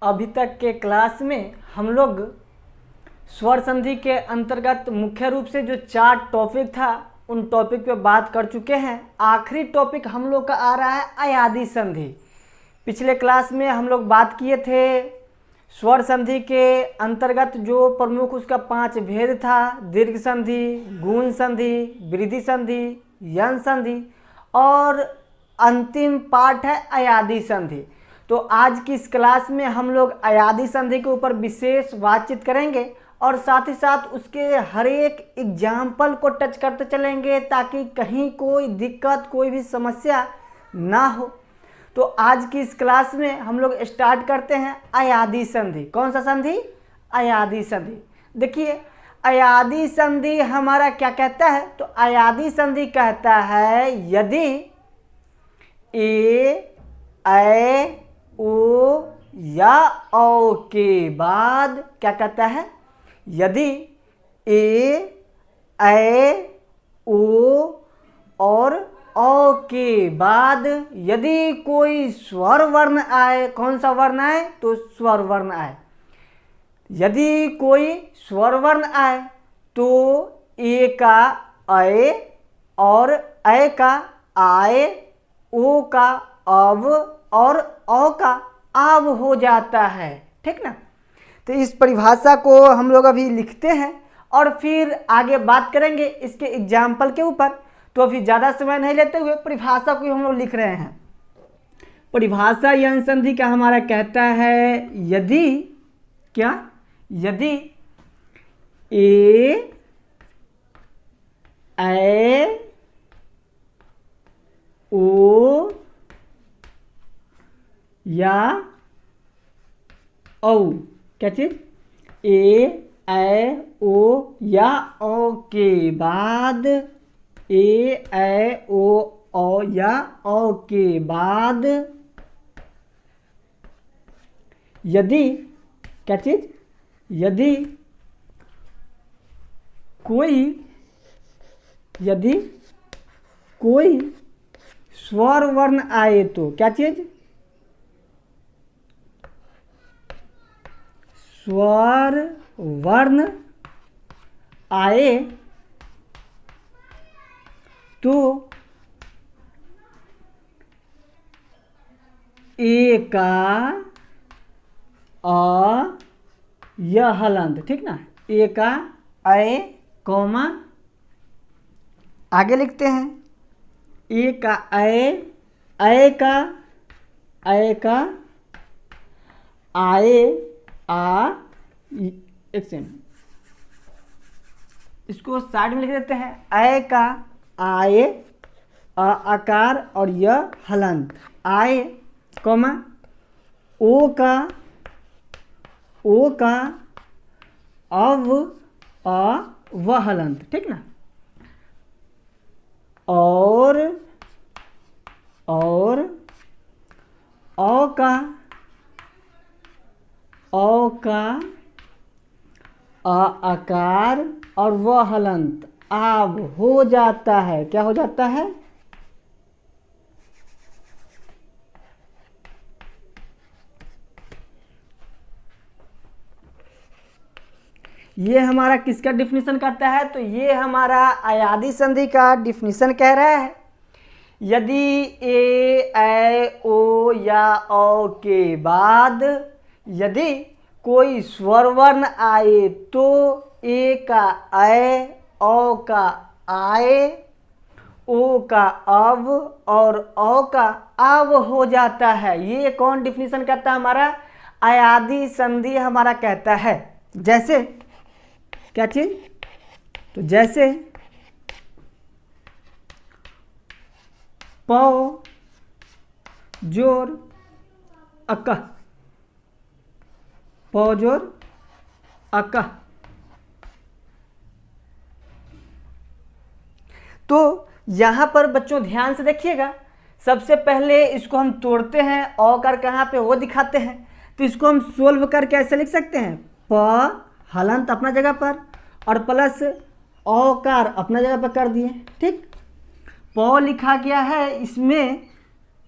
अभी तक के क्लास में हम लोग स्वर संधि के अंतर्गत मुख्य रूप से जो 4 टॉपिक था उन टॉपिक पे बात कर चुके हैं। आखिरी टॉपिक हम लोग का आ रहा है अयादी संधि। पिछले क्लास में हम लोग बात किए थे स्वर संधि के अंतर्गत जो प्रमुख उसका 5 भेद था, दीर्घ संधि, गुण संधि, वृद्धि संधि, यन संधि और अंतिम पार्ट है अयादी संधि। तो आज की इस क्लास में हम लोग अयादी संधि के ऊपर विशेष बातचीत करेंगे और साथ ही साथ उसके हर एक एग्जाम्पल को टच करते चलेंगे ताकि कहीं कोई दिक्कत, कोई भी समस्या ना हो। तो आज की इस क्लास में हम लोग स्टार्ट करते हैं अयादी संधि। कौन सा संधि? अयादी संधि। देखिए अयादी संधि हमारा क्या कहता है? तो अयादी संधि कहता है यदि ए, ऐ, ओ या औ के बाद क्या कहता है? यदि ए, ऐ, ओ और औ के बाद यदि कोई स्वर वर्ण आए, कौन सा वर्ण आए? तो स्वर वर्ण आए। यदि कोई स्वर वर्ण आए तो ए का ऐ और ऐ का आए, ओ का अव और औ का आव हो जाता है। ठीक ना? तो इस परिभाषा को हम लोग अभी लिखते हैं और फिर आगे बात करेंगे इसके एग्जाम्पल के ऊपर। तो अभी ज़्यादा समय नहीं लेते हुए परिभाषा को हम लोग लिख रहे हैं। परिभाषा यन संधि का हमारा कहता है यदि क्या? यदि ए, ऐ, ओ या औ, क्या चीज? ए, ऐ, ओ या औ के बाद ए, ऐ, ओ, औ या औ के बाद यदि क्या चीज? यदि कोई स्वर वर्ण आए तो क्या चीज? स्वर वर्ण आए तो ए का अ य हलंत। ठीक ना? ए का ऐ कौमा आगे लिखते हैं ए का ऐ, ऐ का आए, आ, एक सेकंड इसको साइड में लिख देते हैं। ऐ का आए, आकार और यह हलंत आए कौमा, ओ का अव व हलंत। ठीक ना? और औ का आकार और वह हलंत आव हो जाता है। क्या हो जाता है? ये हमारा किसका डिफिनीशन करता है? तो ये हमारा अयादी संधि का डिफिनीशन कह रहा है यदि ए, ऐ, ओ या औ के बाद यदि कोई स्वर वर्ण आए तो ए का ऐ, औ का आए, ओ का अव और औ का आव हो जाता है। ये कौन डिफिनीशन कहता है? हमारा अयादी संधि हमारा कहता है। जैसे क्या चीज? तो जैसे पौ जोर अकह, पौ जोर अकह। तो यहां पर बच्चों ध्यान से देखिएगा। सबसे पहले इसको हम तोड़ते हैं, औकार कहाँ पे वो दिखाते हैं। तो इसको हम सोल्व करके ऐसे लिख सकते हैं प हलंत अपना जगह पर और प्लस औकार अपना जगह पर कर दिए। ठीक? प लिखा गया है, इसमें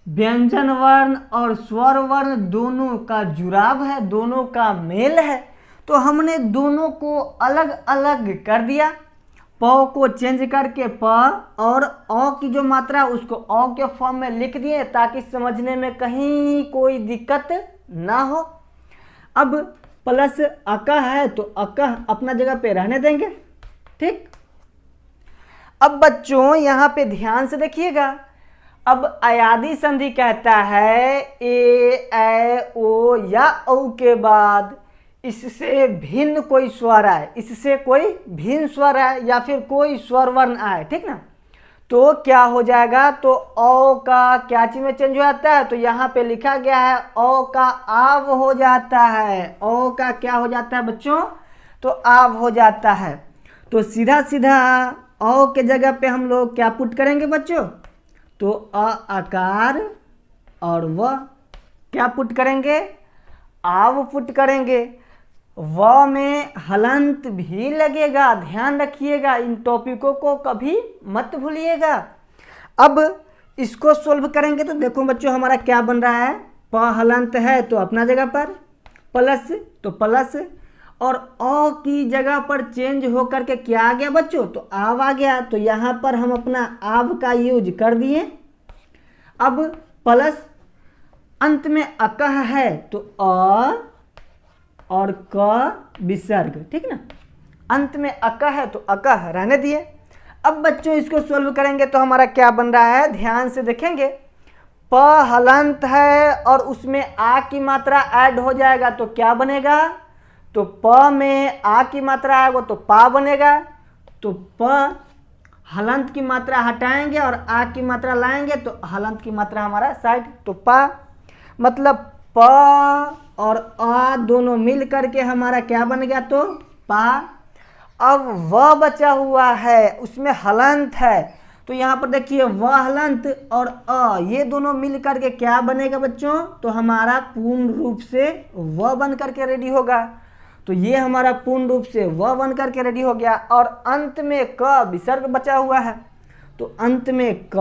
व्यंजन वर्ण और स्वर वर्ण दोनों का जुड़ाव है, दोनों का मेल है। तो हमने दोनों को अलग अलग कर दिया, प को चेंज करके प और अ की जो मात्रा है उसको अ के फॉर्म में लिख दिए ताकि समझने में कहीं कोई दिक्कत ना हो। अब प्लस अकह है तो अकह अपना जगह पे रहने देंगे। ठीक, अब बच्चों यहाँ पे ध्यान से देखिएगा। अब अयादी संधि कहता है ए, ओ या औ के बाद इससे भिन्न कोई स्वर आए, इससे कोई भिन्न स्वर आए या फिर कोई स्वर वर्ण आए, ठीक ना, तो क्या हो जाएगा, तो औ का क्या चीज में चेंज हो जाता है, तो यहाँ पे लिखा गया है औ का आव हो जाता है। औ का क्या हो जाता है बच्चों, तो आव हो जाता है। तो सीधा सीधा औ के जगह पे हम लोग क्या पुट करेंगे बच्चों, तो आकार और व क्या पुट करेंगे, आव पुट करेंगे। व में हलंत भी लगेगा, ध्यान रखिएगा, इन टॉपिकों को कभी मत भूलिएगा। अब इसको सोल्व करेंगे तो देखो बच्चों हमारा क्या बन रहा है, प हलंत है तो अपना जगह पर प्लस, तो प्लस और अ की जगह पर चेंज होकर के क्या आ गया बच्चों, तो आव आ गया। तो यहाँ पर हम अपना आव का यूज कर दिए। अब प्लस अंत में अकह है तो अ और क विसर्ग, ठीक ना, अंत में अकह है तो अकह रहने दिए। अब बच्चों इसको सोल्व करेंगे तो हमारा क्या बन रहा है, ध्यान से देखेंगे। प हलंत है और उसमें आ की मात्रा ऐड हो जाएगा तो क्या बनेगा, तो प में आ की मात्रा आएगा तो पा बनेगा। तो प हलंत की मात्रा हटाएंगे और आ की मात्रा लाएंगे तो हलंत की मात्रा हमारा साइड, तो पा, मतलब प और आ दोनों मिल करके हमारा क्या बन गया, तो पा। अब व बचा हुआ है उसमें हलंत है तो यहाँ पर देखिए व हलंत और अ ये दोनों मिल करके क्या बनेगा बच्चों, तो हमारा पूर्ण रूप से व बन करके रेडी होगा। तो ये हमारा पूर्ण रूप से व बन करके रेडी हो गया। और अंत में क विसर्ग बचा हुआ है तो अंत में क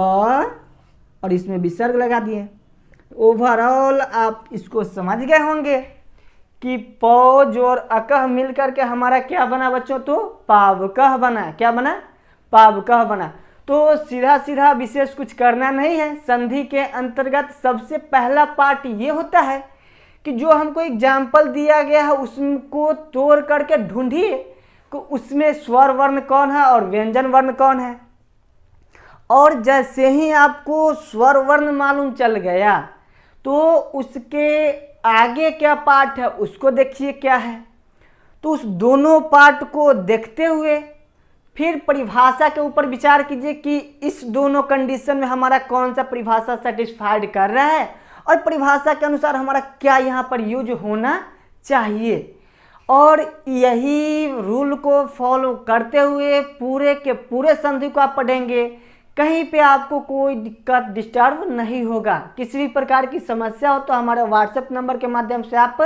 और इसमें विसर्ग लगा दिए। ओवरऑल आप इसको समझ गए होंगे कि प जोर अकह मिल करके हमारा क्या बना बच्चों, तो पावकह बना। क्या बना, पावकह बना। तो सीधा सीधा विशेष कुछ करना नहीं है। संधि के अंतर्गत सबसे पहला पार्ट ये होता है कि जो हमको एग्जाम्पल दिया गया है उसको तोड़ करके ढूंढिए कि उसमें स्वर वर्ण कौन है और व्यंजन वर्ण कौन है। और जैसे ही आपको स्वर वर्ण मालूम चल गया तो उसके आगे क्या पार्ट है उसको देखिए क्या है। तो उस दोनों पार्ट को देखते हुए फिर परिभाषा के ऊपर विचार कीजिए कि इस दोनों कंडीशन में हमारा कौन सा परिभाषा सेटिस्फाइड कर रहा है और परिभाषा के अनुसार हमारा क्या यहाँ पर यूज होना चाहिए। और यही रूल को फॉलो करते हुए पूरे के पूरे संधि को आप पढ़ेंगे, कहीं पे आपको कोई दिक्कत डिस्टर्ब नहीं होगा। किसी भी प्रकार की समस्या हो तो हमारे व्हाट्सएप नंबर के माध्यम से आप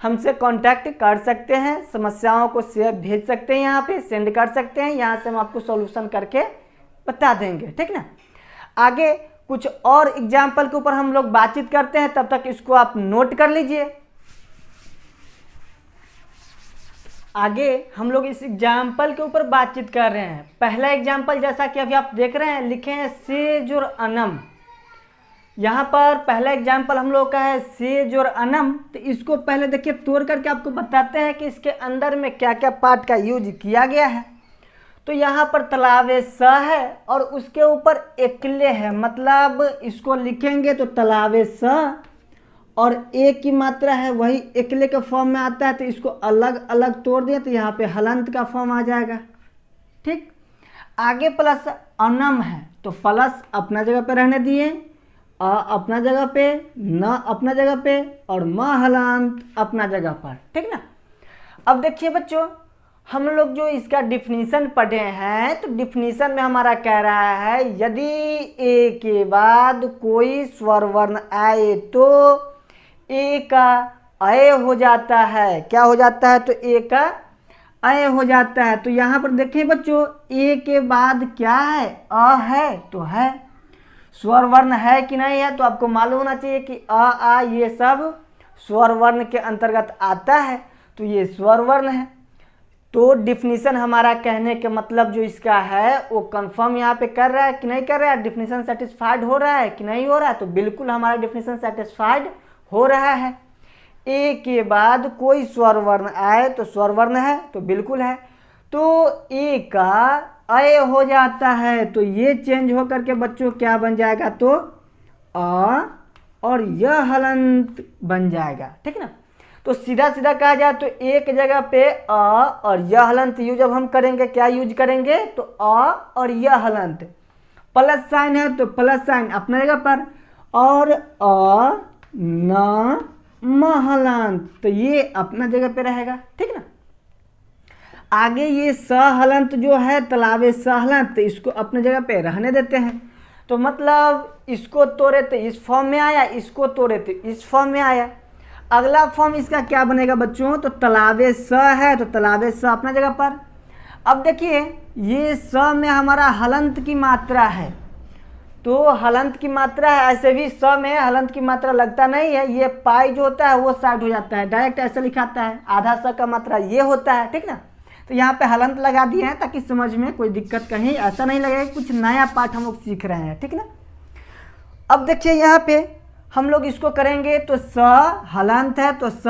हमसे कांटेक्ट कर सकते हैं, समस्याओं को शेयर भेज सकते हैं, यहाँ पे सेंड कर सकते हैं, यहाँ से हम आपको सॉल्यूशन करके बता देंगे, ठीक ना। आगे कुछ और एग्जाम्पल के ऊपर हम लोग बातचीत करते हैं, तब तक इसको आप नोट कर लीजिए। आगे हम लोग इस एग्जाम्पल के ऊपर बातचीत कर रहे हैं। पहला एग्जाम्पल जैसा कि अभी आप देख रहे हैं लिखे हैं सेज और अनम। यहाँ पर पहला एग्जाम्पल हम लोग का है सेज और अनम। तो इसको पहले देखिए तोड़ करके आपको बताते हैं कि इसके अंदर में क्या क्या पार्ट का यूज किया गया है। तो यहाँ पर तलावे स है और उसके ऊपर एकले है, मतलब इसको लिखेंगे तो तलावे स और एक की मात्रा है वही एकले के फॉर्म में आता है, तो इसको अलग अलग तोड़ दिए तो यहाँ पे हलंत का फॉर्म आ जाएगा, ठीक। आगे प्लस अनम है तो प्लस अपना जगह पे रहने दिए, अ अपना जगह पे, न अपना जगह पे और म हलंत अपना जगह पर, ठीक ना। अब देखिए बच्चों हम लोग जो इसका डिफिनीशन पढ़े हैं तो डिफिनीशन में हमारा कह रहा है यदि ए के बाद कोई स्वर वर्ण आए तो ए का अय हो जाता है। क्या हो जाता है, तो ए का अय हो जाता है। तो यहाँ पर देखिए बच्चों ए के बाद क्या है, अ है तो है। स्वर वर्ण है कि नहीं है, तो आपको मालूम होना चाहिए कि अ आ ये सब स्वर वर्ण के अंतर्गत आता है, तो ये स्वर वर्ण है। तो डिफिनीशन हमारा कहने के मतलब जो इसका है वो कंफर्म यहाँ पे कर रहा है कि नहीं कर रहा है, डिफिनीशन सेटिस्फाइड हो रहा है कि नहीं हो रहा है, तो बिल्कुल हमारा डिफिनीशन सेटिस्फाइड हो रहा है। ए के बाद कोई स्वर वर्ण आए तो स्वर वर्ण है, तो बिल्कुल है। तो ए का अय हो जाता है, तो ये चेंज हो करके बच्चों क्या बन जाएगा, तो अ और यह हलंत बन जाएगा, ठीक ना। तो सीधा सीधा कहा जाए तो एक जगह पे अ और यह हलंत यूज अब हम करेंगे, क्या यूज करेंगे, तो अ और यह हलंत, प्लस साइन है तो प्लस साइन अपने जगह पर, और अ न म हलंत, तो ये अपना जगह पे रहेगा, ठीक ना। आगे ये स हलंत जो है तलावे स हलंत, इसको अपने जगह पे रहने देते हैं। तो मतलब इसको तोड़े तो इस फॉर्म में आया, इसको तोड़े तो इस फॉर्म में आया। अगला फॉर्म इसका क्या बनेगा बच्चों, तो तलावे स है तो तलावे स अपना जगह पर। अब देखिए ये स में हमारा हलंत की मात्रा है, तो हलंत की मात्रा है, ऐसे भी स में हलंत की मात्रा लगता नहीं है, ये पाई जो होता है वो साइड हो जाता है, डायरेक्ट ऐसे लिखाता है, आधा स का मात्रा ये होता है, ठीक ना। तो यहाँ पे हलंत लगा दिए हैं ताकि समझ में कोई दिक्कत कहीं ऐसा नहीं लगेगा, कुछ नया पाठ हम लोग सीख रहे हैं, ठीक ना। अब देखिए यहाँ पे हम लोग इसको करेंगे तो स हलंत है तो स,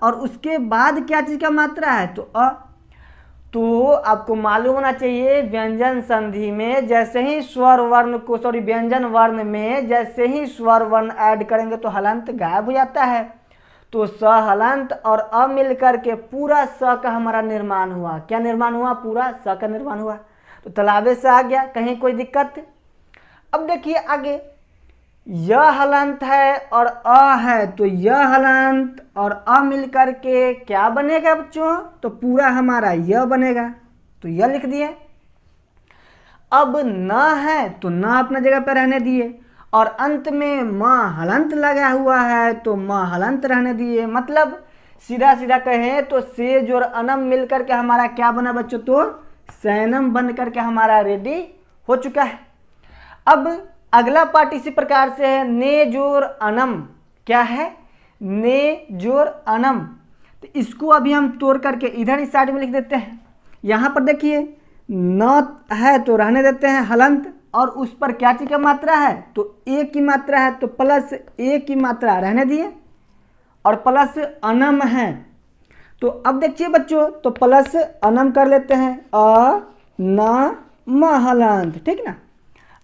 और उसके बाद क्या चीज़ का मात्रा है, तो अ। तो आपको मालूम होना चाहिए व्यंजन संधि में जैसे ही स्वर वर्ण को व्यंजन वर्ण में जैसे ही स्वर वर्ण ऐड करेंगे तो हलंत गायब हो जाता है। तो स हलंत और अ मिल करके पूरा स का हमारा निर्माण हुआ, क्या निर्माण हुआ, पूरा स का निर्माण हुआ। तो तलावे से आ गया, कहीं कोई दिक्कत। अब देखिए आगे य हलंत है और अ है, तो य हलंत और अ मिल करके क्या बनेगा बच्चों, तो पूरा हमारा य बनेगा, तो य लिख दिए। अब न है तो न अपना जगह पर रहने दिए, और अंत में म हलंत लगा हुआ है तो म हलंत रहने दिए। मतलब सीधा सीधा कहें तो सेज और अनम मिल करके हमारा क्या बना बच्चों, तो सैनम बन करके हमारा रेडी हो चुका है। अब अगला पार्ट इसी प्रकार से है, ने जोर अनम, क्या है, ने जोर अनम। तो इसको अभी हम तोड़ करके इधर इस साइड में लिख देते हैं। यहाँ पर देखिए न है तो रहने देते हैं हलंत, और उस पर क्या चीज का मात्रा है, तो ए की मात्रा है, तो प्लस ए की मात्रा रहने दिए, और प्लस अनम है। तो अब देखिए बच्चों, तो प्लस अनम कर लेते हैं, अ न म हलंत, ठीक ना।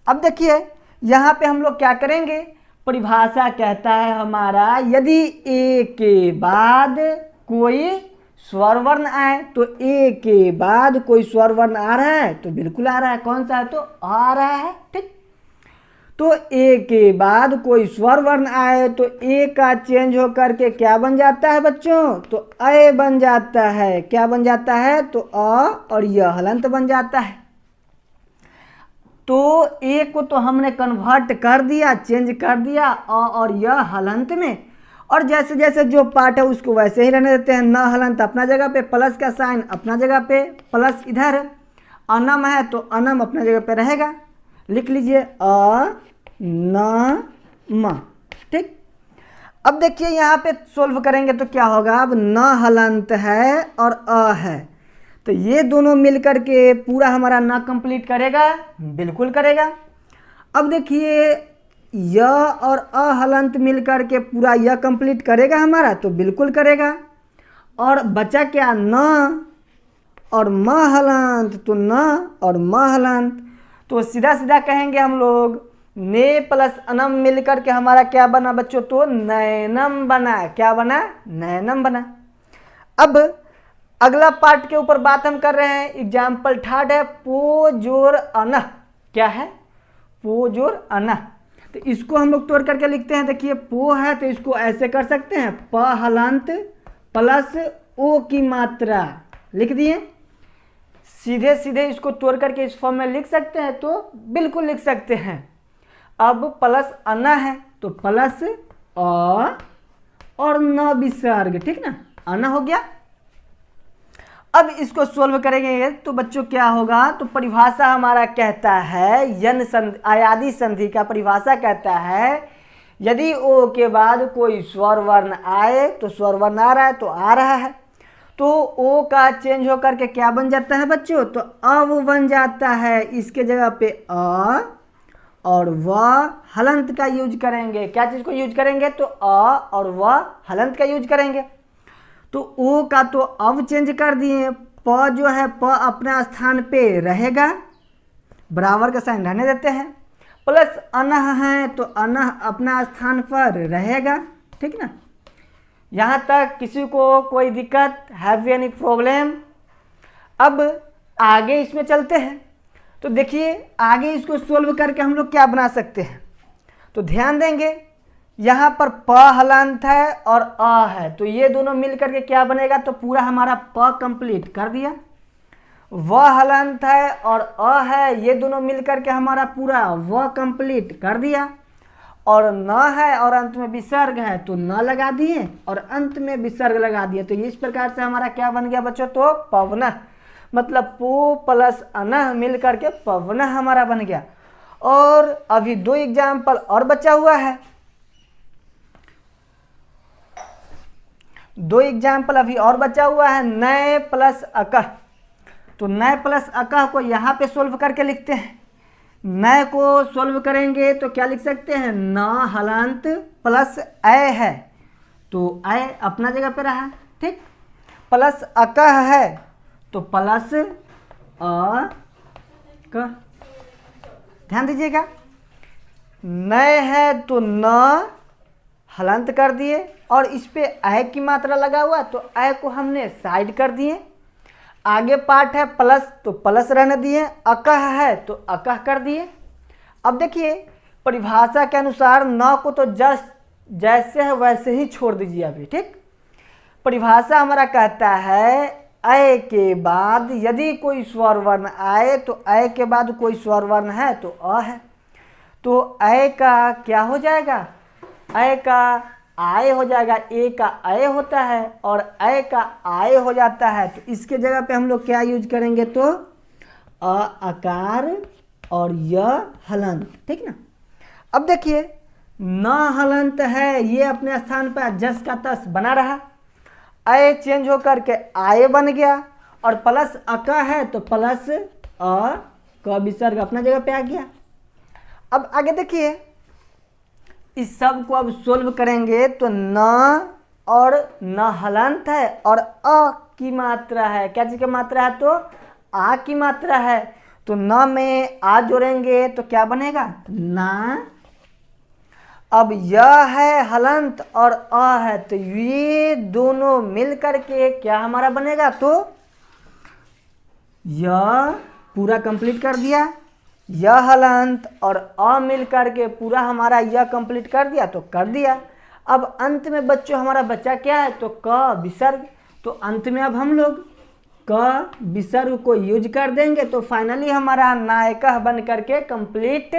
अब देखिए यहाँ पे हम लोग क्या करेंगे, परिभाषा कहता है हमारा यदि ए के बाद कोई स्वर वर्ण आए, तो ए के बाद कोई स्वर वर्ण आ रहा है, तो बिल्कुल आ रहा है, कौन सा है, तो आ रहा है, ठीक। तो ए के बाद कोई स्वर वर्ण आए तो ए का चेंज होकर के क्या बन जाता है बच्चों, तो अ बन जाता है, क्या बन जाता है, तो अ और यह हलंत बन जाता है। तो ए को तो हमने कन्वर्ट कर दिया, चेंज कर दिया अ और यह हलंत में, और जैसे जैसे जो पार्ट है उसको वैसे ही रहने देते हैं। न हलंत अपना जगह पे, प्लस का साइन अपना जगह पे, प्लस इधर अनम है तो अनम अपना जगह पे रहेगा, लिख लीजिए अ न म, ठीक। अब देखिए यहाँ पे सोल्व करेंगे तो क्या होगा, अब न हलंत है और अ है, तो ये दोनों मिलकर के पूरा हमारा न कंप्लीट करेगा, बिल्कुल करेगा। अब देखिए य और अ हलंत मिलकर के पूरा य कंप्लीट करेगा हमारा, तो बिल्कुल करेगा। और बचा क्या, न और म हलंत, तो न और म हलंत, तो सीधा सीधा कहेंगे हम लोग ने प्लस अनम मिलकर के हमारा क्या बना बच्चों, तो नैनम बना, क्या बना, नैनम बना। अब अगला पार्ट के ऊपर बात हम कर रहे हैं, एग्जाम्पल थर्ड है पो जोर अन, क्या है, पो जोर अन। तो इसको हम लोग तोड़ करके लिखते हैं, देखिए पो है तो इसको ऐसे कर सकते हैं, प हलंत प्लस ओ की मात्रा लिख दिए। सीधे सीधे इसको तोड़ करके इस फॉर्म में लिख सकते हैं, तो बिल्कुल लिख सकते हैं। अब प्लस अन है तो प्लस अ और न विसर्ग, ठीक ना, अन हो गया। अब इसको सोल्व करेंगे तो बच्चों क्या होगा, तो परिभाषा हमारा कहता है अयादी संधि का परिभाषा कहता है यदि ओ के बाद कोई स्वर वर्ण आए तो स्वर वर्ण आ रहा है तो आ रहा है, तो ओ का चेंज होकर के क्या बन जाता है बच्चों, तो अब बन जाता है। इसके जगह पे अ और व हलंत का यूज करेंगे। क्या चीज को यूज करेंगे, तो अ और व हलंत का यूज करेंगे। तो ओ का तो अब चेंज कर दिए, प जो है प अपना स्थान पे रहेगा, बराबर का साइन रहने देते हैं, प्लस अनह है तो अनह अपना स्थान पर रहेगा। ठीक ना, यहाँ तक किसी को कोई दिक्कत, हैव एनी प्रॉब्लम? अब आगे इसमें चलते हैं। तो देखिए आगे इसको सोल्व करके हम लोग क्या बना सकते हैं, तो ध्यान देंगे यहाँ पर प हलंत है और अ है, तो ये दोनों मिल करके क्या बनेगा, तो पूरा हमारा प कंप्लीट कर दिया। व हलंत है और अ है, ये दोनों मिल करके हमारा पूरा व कंप्लीट कर दिया। और न है और अंत में विसर्ग है तो न लगा दिए और अंत में विसर्ग लगा दिए। तो इस प्रकार से हमारा क्या बन गया बच्चों, तो पवनः, मतलब पु प्लस अनः मिल करके पवनः हमारा बन गया। और अभी 2 एग्जाम्पल और बचा हुआ है, 2 एग्जाम्पल अभी और बचा हुआ है। नय प्लस अकह, तो नय प्लस अकह को यहाँ पे सोल्व करके लिखते हैं। नय को सोल्व करेंगे तो क्या लिख सकते हैं, न हलंत प्लस अ है तो अ अपना जगह पे रहा, ठीक, प्लस अकह है तो प्लस अ क, ध्यान दीजिएगा। नय है तो न हलंत कर दिए और इस पे अ की मात्रा लगा हुआ तो अ को हमने साइड कर दिए। आगे पार्ट है प्लस तो प्लस रहने दिए, अकह है तो अकह कर दिए। अब देखिए परिभाषा के अनुसार न को तो जैसे है वैसे ही छोड़ दीजिए अभी, ठीक। परिभाषा हमारा कहता है अ के बाद यदि कोई स्वर वर्ण आए तो अ के बाद कोई स्वर वर्ण है तो अ है, तो अ का क्या हो जाएगा, अ का आय हो जाएगा, ए का अय होता है और अय का आय हो जाता है। तो इसके जगह पे हम लोग क्या यूज करेंगे, तो अ आकार और य हलंत, ठीक ना। अब देखिए न हलंत है, ये अपने स्थान पर जस का तस बना रहा, अय चेंज होकर के आय बन गया और प्लस अका है तो प्लस अ क विसर्ग अपना जगह पे आ गया। अब आगे देखिए इस सब को अब सोल्व करेंगे तो न और न हलंत है और अ की मात्रा है, क्या चीज की मात्रा है, तो आ की मात्रा है। तो न में आ जोड़ेंगे तो क्या बनेगा, ना। अब यह है हलंत और अ है तो ये दोनों मिल करके क्या हमारा बनेगा, तो यह पूरा कंप्लीट कर दिया, यह हलंत और अ मिल करके पूरा हमारा यह कंप्लीट कर दिया तो कर दिया। अब अंत में बच्चों हमारा बच्चा क्या है, तो क विसर्ग। तो अंत में अब हम लोग क विसर्ग को यूज कर देंगे तो फाइनली हमारा नायकः बन करके कंप्लीट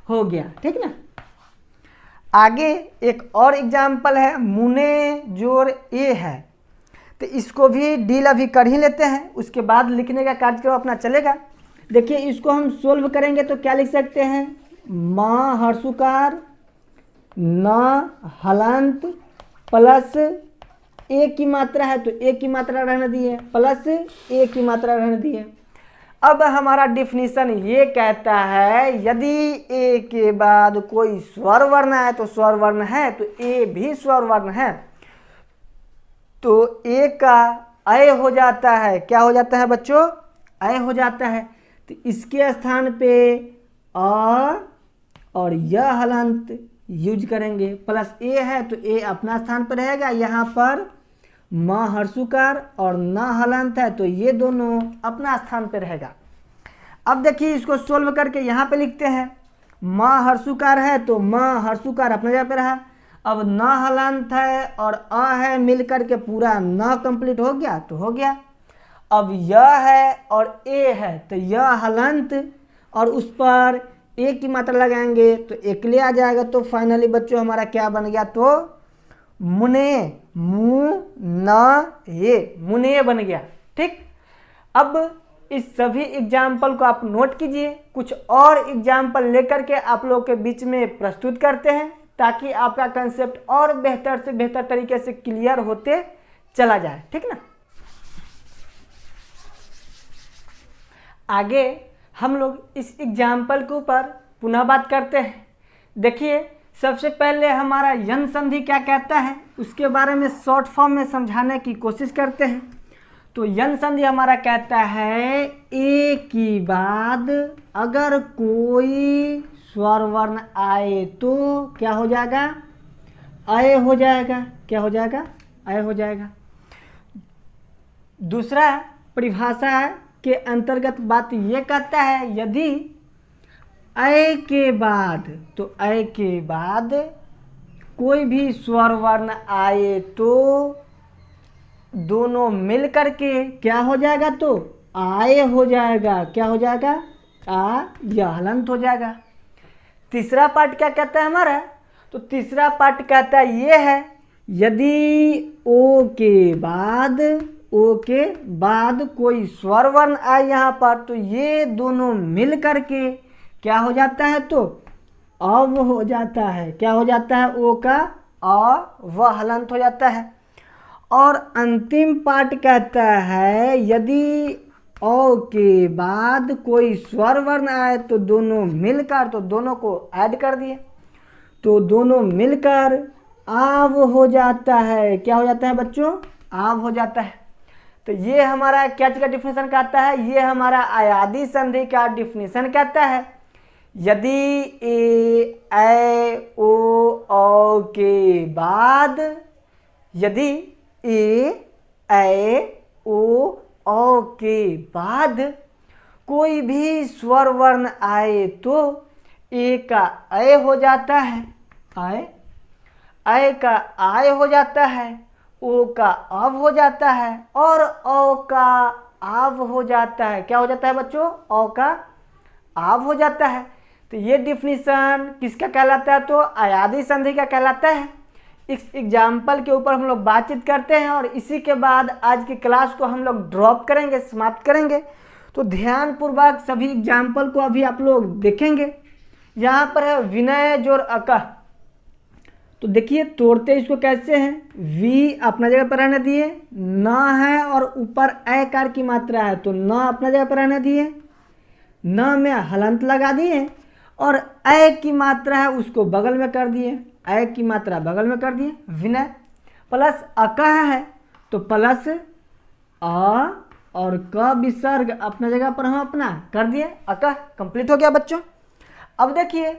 हो गया, ठीक ना। आगे एक और एग्जाम्पल है, मुने जोड़ ए है, तो इसको भी डील अभी कर ही लेते हैं, उसके बाद लिखने का कार्यक्रम अपना चलेगा। देखिए इसको हम सोल्व करेंगे तो क्या लिख सकते हैं, म हर्षुकार न हलंत प्लस ए की मात्रा है तो ए की मात्रा रहने दिए प्लस ए की मात्रा रहने दिए। अब हमारा डिफिनीशन ये कहता है यदि ए के बाद कोई स्वर वर्ण है तो स्वर वर्ण है तो ए भी स्वर वर्ण है, तो ए का अय हो जाता है, क्या हो जाता है बच्चों, अय हो जाता है। तो इसके स्थान पे अ और यह हलंत यूज करेंगे, प्लस ए है तो ए अपना स्थान पर रहेगा, यहाँ पर म हर्षुकार और न हलंत है तो ये दोनों अपना स्थान पर रहेगा। अब देखिए इसको सोल्व करके यहाँ पे लिखते हैं, म हर्षुकार है तो म हर्षुकार अपने जगह पे रहा। अब न हलंत है और अ है मिल करके पूरा न कंप्लीट हो गया तो हो गया। अब यह है और ए है तो यह हलंत और उस पर ए की मात्रा लगाएंगे तो एकले आ जाएगा। तो फाइनली बच्चों हमारा क्या बन गया, तो मुने, मु न ये मुने बन गया, ठीक। अब इस सभी एग्जाम्पल को आप नोट कीजिए, कुछ और एग्जाम्पल लेकर के आप लोग के बीच में प्रस्तुत करते हैं ताकि आपका कंसेप्ट और बेहतर से बेहतर तरीके से क्लियर होते चला जाए, ठीक ना। आगे हम लोग इस एग्जाम्पल के ऊपर पुनः बात करते हैं। देखिए, सबसे पहले हमारा यन संधि क्या कहता है उसके बारे में शॉर्ट फॉर्म में समझाने की कोशिश करते हैं। तो यन संधि हमारा कहता है ए की बाद अगर कोई स्वर वर्ण आए तो क्या हो जाएगा, अय हो जाएगा। क्या हो जाएगा, अय हो जाएगा। दूसरा परिभाषा के अंतर्गत बात ये कहता है यदि अय के बाद, तो अय के बाद कोई भी स्वर वर्ण आए तो दोनों मिल करके क्या हो जाएगा, तो आय हो जाएगा। क्या हो जाएगा, आ या हलंत हो जाएगा। तीसरा पार्ट क्या कहता है हमारा, तो तीसरा पार्ट कहता है ये है यदि ओ के बाद कोई स्वर वर्ण आए यहाँ पर तो ये दोनों मिल करके क्या हो जाता है, तो अव हो जाता है। क्या हो जाता है, ओ का अ व हलंत हो जाता है। और अंतिम पार्ट कहता है यदि औ के बाद कोई स्वर वर्ण आए तो दोनों मिलकर, तो दोनों को ऐड कर दिए तो दोनों मिलकर आव हो जाता है। क्या हो जाता है बच्चों, आव हो जाता है। तो ये हमारा क्या चीज का डिफिनेशन कहता है, ये हमारा अयादी संधि का डिफिनेशन कहता है। यदि ए ऐ ओ औ के बाद, यदि ए ऐ ओ औ के बाद कोई भी स्वर वर्ण आए तो ए का अय हो जाता है, अय का आय हो जाता है, ओ का अव हो जाता है और औ का आव हो जाता है। क्या हो जाता है बच्चों, औ का आव हो जाता है। तो ये डिफिनीशन किसका कहलाता है, तो अयादी संधि का कहलाता है। इस एग्जाम्पल के ऊपर हम लोग बातचीत करते हैं और इसी के बाद आज की क्लास को हम लोग ड्रॉप करेंगे, समाप्त करेंगे। तो ध्यानपूर्वक सभी एग्जाम्पल को अभी आप लोग देखेंगे। यहाँ पर है विनय जोर अकह, तो देखिए तोड़ते इसको कैसे हैं, वी अपना जगह पर रहने दिए, न है और ऊपर ऐकार की मात्रा है तो न अपना जगह पर रहने दिए, न में हलंत लगा दिए और ऐ की मात्रा है उसको बगल में कर दिए, ऐ की मात्रा बगल में कर दिए। विनय प्लस अकह है तो प्लस अ और क विसर्ग अपना जगह पर हम अपना कर दिए, अकह कंप्लीट हो गया बच्चों। अब देखिए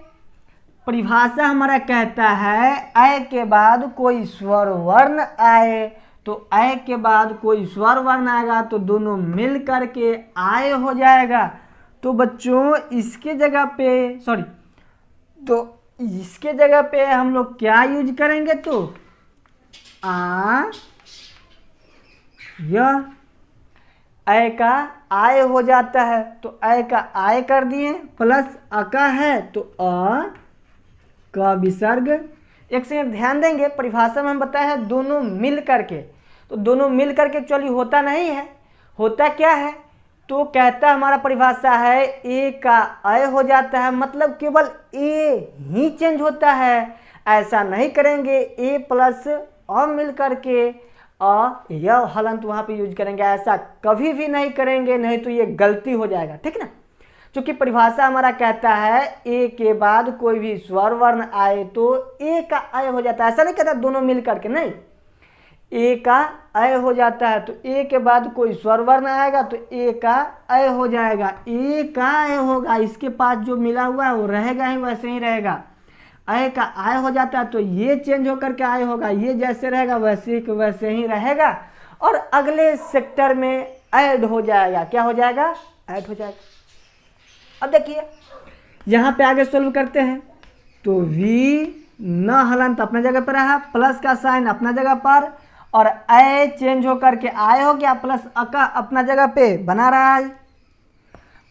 परिभाषा हमारा कहता है ऐ के बाद कोई स्वर वर्ण आए तो ऐ के बाद कोई स्वर वर्ण आएगा तो दोनों मिल करके आय हो जाएगा। तो बच्चों इसके जगह पे इसके जगह पे हम लोग क्या यूज करेंगे, तो आ यह ऐ का आय हो जाता है तो ऐ का आय कर दिए प्लस अका है तो अ का विसर्ग। एक सेकंड ध्यान देंगे, परिभाषा में हम बताए हैं दोनों मिल करके, तो दोनों मिल करके एक्चुअली होता नहीं है, होता क्या है, तो कहता हमारा परिभाषा है ए का अय हो जाता है, मतलब केवल ए ही चेंज होता है। ऐसा नहीं करेंगे ए प्लस अ मिल करके अ या हलंत वहाँ पे यूज करेंगे, ऐसा कभी भी नहीं करेंगे, नहीं तो ये गलती हो जाएगा, ठीक ना। क्योंकि परिभाषा हमारा कहता है ए के बाद कोई भी स्वर वर्ण आए तो ए का अय हो जाता है, ऐसा नहीं कहता दोनों मिल करके, नहीं, ए का अय हो जाता है तो ए के बाद कोई स्वर वर्ण आएगा तो ए का अय हो जाएगा, ए का अय होगा, इसके पास जो मिला हुआ है वो रहेगा ही वैसे ही रहेगा। अय का आय हो जाता है तो ये चेंज होकर के आय होगा, ये जैसे रहेगा वैसे ही रहेगा और अगले सेक्टर में ऐड हो जाएगा। क्या हो जाएगा, ऐड हो जाएगा। अब देखिए यहाँ पे आगे सोल्व करते हैं तो वी न हलंत अपना जगह पर रहा, प्लस का साइन अपना जगह पर और ऐ चेंज होकर के आय हो गया, प्लस अका अपना जगह पे बना रहा है।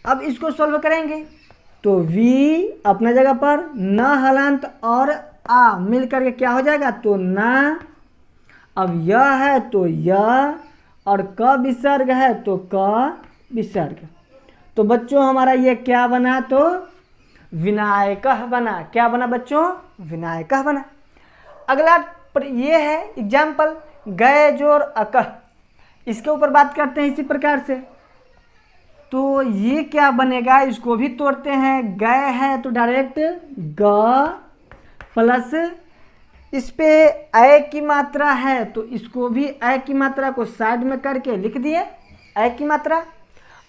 अब इसको सोल्व करेंगे तो वी अपना जगह पर, न हलंत और आ मिल करके क्या हो जाएगा, तो ना। अब यह है तो यह और क विसर्ग है तो क विसर्ग। तो बच्चों हमारा ये क्या बना, तो विनायकः बना। क्या बना बच्चों, विनायकः बना। अगला ये है एग्जाम्पल गय जोर अकह, इसके ऊपर बात करते हैं इसी प्रकार से। तो ये क्या बनेगा, इसको भी तोड़ते हैं। गय है तो डायरेक्ट ग प्लस इस पे अय की मात्रा है तो इसको भी अय की मात्रा को साइड में करके लिख दिए अय की मात्रा।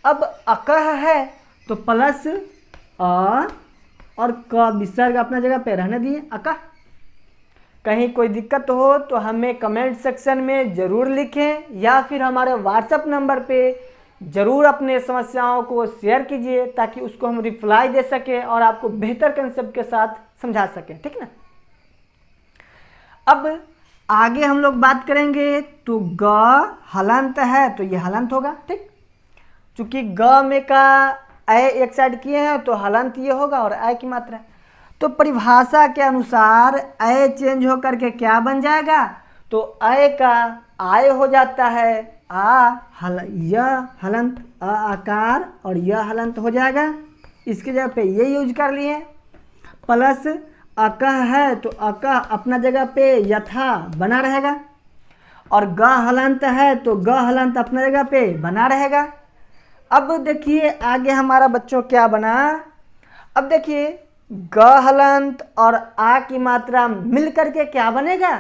अब अकह है तो प्लस अ और क विसर्ग अपना जगह पे रहने दिए अकह। कहीं कोई दिक्कत हो तो हमें कमेंट सेक्शन में ज़रूर लिखें या फिर हमारे व्हाट्सएप नंबर पे ज़रूर अपने समस्याओं को शेयर कीजिए ताकि उसको हम रिप्लाई दे सकें और आपको बेहतर कंसेप्ट के साथ समझा सकें, ठीक ना। अब आगे हम लोग बात करेंगे। तो ग हलंत है तो ये हलंत होगा, ठीक। चूंकि ग में का अय एक साइड किए हैं तो हलंत ये होगा और अय की मात्रा। तो परिभाषा के अनुसार अय चेंज होकर के क्या बन जाएगा, तो अय का आय हो जाता है यह हलंत, अ आकार और यह हलंत हो जाएगा। इसकी जगह पे ये यूज कर लिए। प्लस अकह है तो अकह अपना जगह पे यथा बना रहेगा और ग हलंत है तो ग हलंत अपना जगह पे बना रहेगा। अब देखिए आगे हमारा बच्चों क्या बना। अब देखिए ग हलंत और आ की मात्रा मिल करके क्या बनेगा,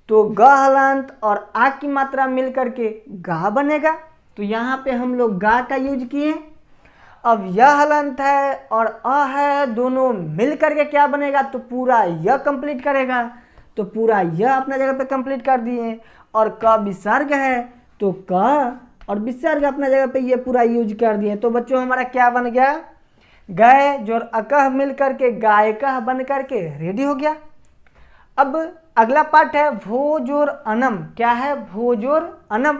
तो ग हलंत और आ की मात्रा मिल करके गा बनेगा। तो यहाँ पे हम लोग गा का यूज किए। अब यह हलंत है और अ है, दोनों मिल करके क्या बनेगा, तो पूरा यह कंप्लीट करेगा। तो पूरा यह अपना जगह पे कंप्लीट कर दिए। और क विसर्ग है तो क और विसर्ग अपना जगह पे ये पूरा यूज कर दिए। तो बच्चों हमारा क्या बन गया, गय जोर अकह मिल करके गायकः बन करके रेडी हो गया। अब अगला पार्ट है भो जोर अनम। क्या है, भो जोर अनम।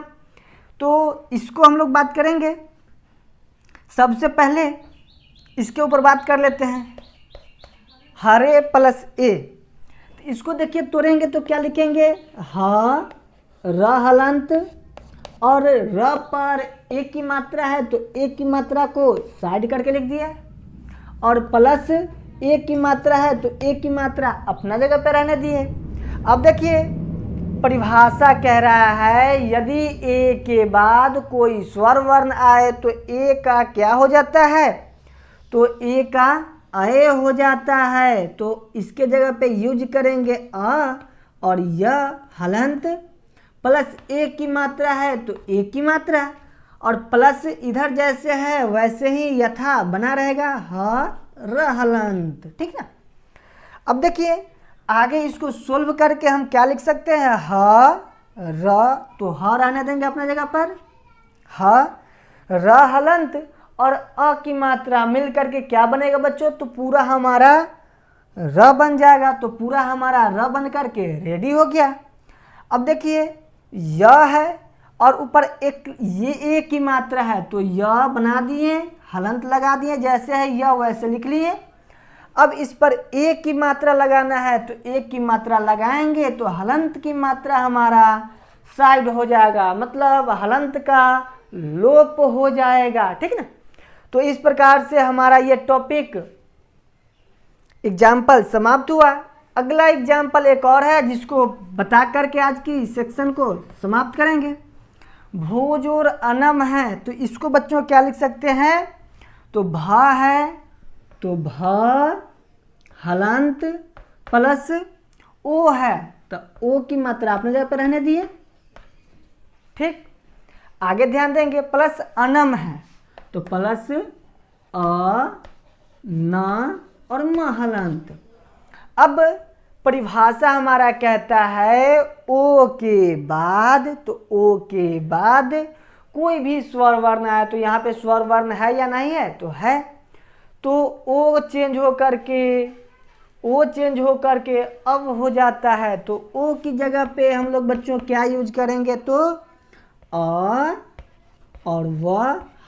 तो इसको हम लोग बात करेंगे। सबसे पहले इसके ऊपर बात कर लेते हैं, हरे प्लस ए। तो इसको देखिए तोड़ेंगे तो क्या लिखेंगे, ह र हलंत और र पर ए की मात्रा है तो ए की मात्रा को साइड करके लिख दिया और प्लस ए की मात्रा है तो ए की मात्रा अपना जगह पे रहने दिए। अब देखिए परिभाषा कह रहा है यदि ए के बाद कोई स्वर वर्ण आए तो ए का क्या हो जाता है, तो ए का अय हो जाता है। तो इसके जगह पे यूज करेंगे अ और यह हलंत प्लस ए की मात्रा है तो ए की मात्रा और प्लस इधर जैसे है वैसे ही यथा बना रहेगा ह र हलंत, ठीक ना। अब देखिए आगे इसको सोल्व करके हम क्या लिख सकते हैं, ह र तो ह रहने देंगे अपना जगह पर, ह र हलंत और अ की मात्रा मिल करके क्या बनेगा बच्चों, तो पूरा हमारा र बन जाएगा। तो पूरा हमारा र बन करके रेडी हो गया। अब देखिए यह है और ऊपर एक ये ए की मात्रा है तो यह बना दिए, हलंत लगा दिए, जैसे है यह वैसे लिख लिए। अब इस पर ए की मात्रा लगाना है तो ए की मात्रा लगाएंगे तो हलंत की मात्रा हमारा साइड हो जाएगा, मतलब हलंत का लोप हो जाएगा, ठीक ना। तो इस प्रकार से हमारा ये टॉपिक एग्जाम्पल समाप्त हुआ। अगला एग्जाम्पल एक और है जिसको बता करके आज की सेक्शन को समाप्त करेंगे। भो जोर अनम है तो इसको बच्चों क्या लिख सकते हैं, तो भा है तो भ हलंत प्लस ओ है तो ओ की मात्रा अपने जगह पर रहने दिए, ठीक। आगे ध्यान देंगे प्लस अनम है तो प्लस अ न और म हलंत। अब परिभाषा हमारा कहता है ओ के बाद, तो ओ के बाद कोई भी स्वर वर्ण आए तो यहाँ पे स्वर वर्ण है या नहीं है, तो है। तो ओ चेंज हो करके अब हो जाता है तो ओ की जगह पे हम लोग बच्चों क्या यूज करेंगे, तो अ और व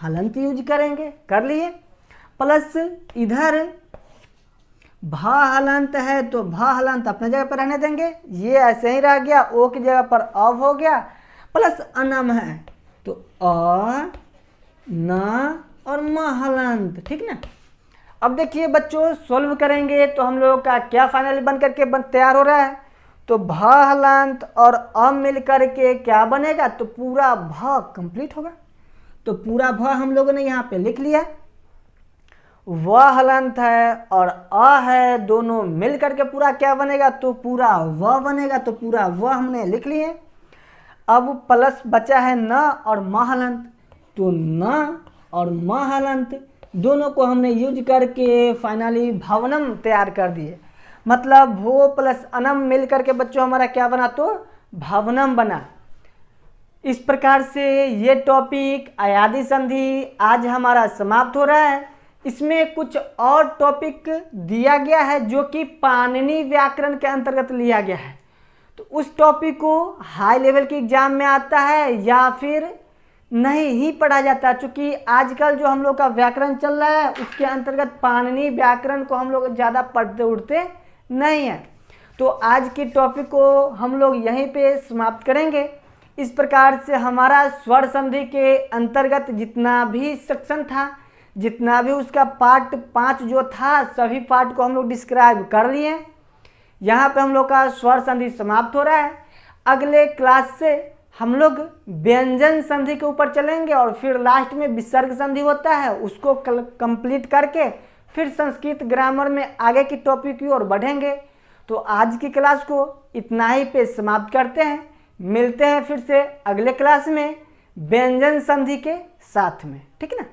हलंत यूज करेंगे, कर लिए। प्लस इधर भा हलंत है तो भा हलंत अपने जगह पर रहने देंगे, ये ऐसे ही रह गया, ओ की जगह पर अब हो गया। प्लस अनम है तो अ, न और म हलंत, ठीक ना। अब देखिए बच्चों सोल्व करेंगे तो हम लोगों का क्या फाइनली बन करके तैयार हो रहा है। तो भ हलंत और अ मिल करके क्या बनेगा, तो पूरा भ कंप्लीट होगा। तो पूरा भ हम लोगों ने यहाँ पे लिख लिया। व हलंत है और अ है, दोनों मिल करके पूरा क्या बनेगा, तो पूरा व बनेगा। तो पूरा व हमने लिख लिए। अब प्लस बचा है न और म हलंत। तो न और म हलंत दोनों को हमने यूज करके फाइनली भवनम तैयार कर दिए। मतलब भो प्लस अनम मिल करके बच्चों हमारा क्या बना, तो भवनम बना। इस प्रकार से ये टॉपिक अयादी संधि आज हमारा समाप्त हो रहा है। इसमें कुछ और टॉपिक दिया गया है जो कि पाणिनि व्याकरण के अंतर्गत लिया गया है। तो उस टॉपिक को हाई लेवल के एग्जाम में आता है या फिर नहीं ही पढ़ा जाता, क्योंकि आजकल जो हम लोग का व्याकरण चल रहा है उसके अंतर्गत पाणिनि व्याकरण को हम लोग ज़्यादा पढ़ते उठते नहीं है। तो आज के टॉपिक को हम लोग यहीं पे समाप्त करेंगे। इस प्रकार से हमारा स्वर संधि के अंतर्गत जितना भी सेक्शन था, जितना भी उसका पार्ट 5 जो था, सभी पार्ट को हम लोग डिस्क्राइब कर लिए। यहाँ पे हम लोग का स्वर संधि समाप्त हो रहा है। अगले क्लास से हम लोग व्यंजन संधि के ऊपर चलेंगे और फिर लास्ट में विसर्ग संधि होता है, उसको कंप्लीट करके फिर संस्कृत ग्रामर में आगे की टॉपिक की ओर बढ़ेंगे। तो आज की क्लास को इतना ही पे समाप्त करते हैं। मिलते हैं फिर से अगले क्लास में व्यंजन संधि के साथ में, ठीक है ना।